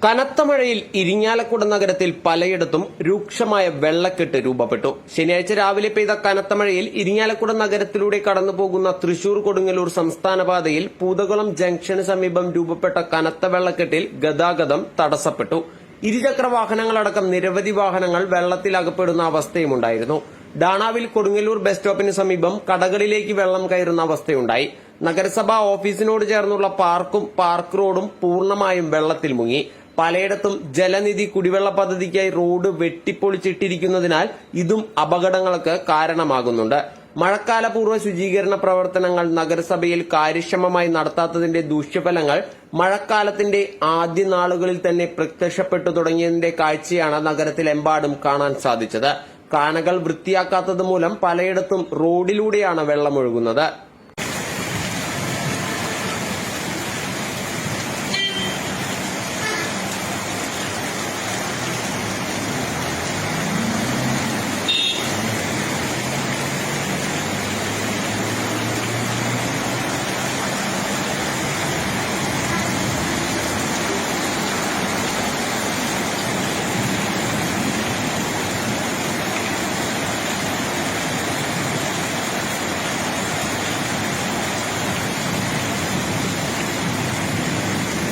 കനത്ത മഴയിൽ ഇരിങ്ങാലക്കുട നഗരത്തിൽ പലയിടത്തും രൂക്ഷമായ വെള്ളക്കെട്ട് രൂപപ്പെട്ടു. ശനിയാഴ്ച രാവിലെ പെയ്ത കനത്ത മഴയിൽ ഇരിങ്ങാലക്കുട നഗരത്തിലൂടെ കടന്നുപോകുന്ന തൃശൂർ കൊടുങ്ങല്ലൂർ സംസ്ഥാന പാതയിൽ പൂതകുളം ജംഗ്ഷന് സമീപം രൂപപ്പെട്ട കനത്ത വെള്ളക്കെട്ടിൽ ഗതാഗതം തടസ്സപ്പെട്ടു. ഇരുചക്ര വാഹനങ്ങളടക്കം നിരവധി വാഹനങ്ങൾ വെള്ളത്തിൽ അകപ്പെടുന്ന അവസ്ഥയുമുണ്ടായിരുന്നു. ഡാണാവിൽ കൊടുങ്ങല്ലൂർ ബസ് സ്റ്റോപ്പിന് സമീപം കടകളിലേക്ക് വെള്ളം കയറുന്ന അവസ്ഥയുണ്ടായി. നഗരസഭാ ഓഫീസിനോട് ചേർന്നുള്ള പാർക്കും പാർക്ക് റോഡും പൂർണ്ണമായും വെള്ളത്തിൽ മുങ്ങി. പലയിടത്തും ജലനിധി കുടിവെള്ള പദ്ധതിക്കായി റോഡ് വെട്ടിപ്പൊളിച്ചിട്ടിരിക്കുന്നതിനാൽ ഇതും അപകടങ്ങൾക്ക് കാരണമാകുന്നുണ്ട്. മഴക്കാലപൂർവ്വ ശുചീകരണ പ്രവർത്തനങ്ങൾ നഗരസഭയിൽ കാര്യക്ഷമമായി നടത്താത്തതിന്റെ ദൂഷ്യഫലങ്ങൾ മഴക്കാലത്തിന്റെ ആദ്യ നാളുകളിൽ തന്നെ പ്രത്യക്ഷപ്പെട്ടു തുടങ്ങിയതിന്റെ കാഴ്ചയാണ് നഗരത്തിലെമ്പാടും കാണാൻ സാധിച്ചത്. കാനകൾ വൃത്തിയാക്കാത്തത് മൂലം പലയിടത്തും റോഡിലൂടെയാണ് വെള്ളമൊഴുകുന്നത്.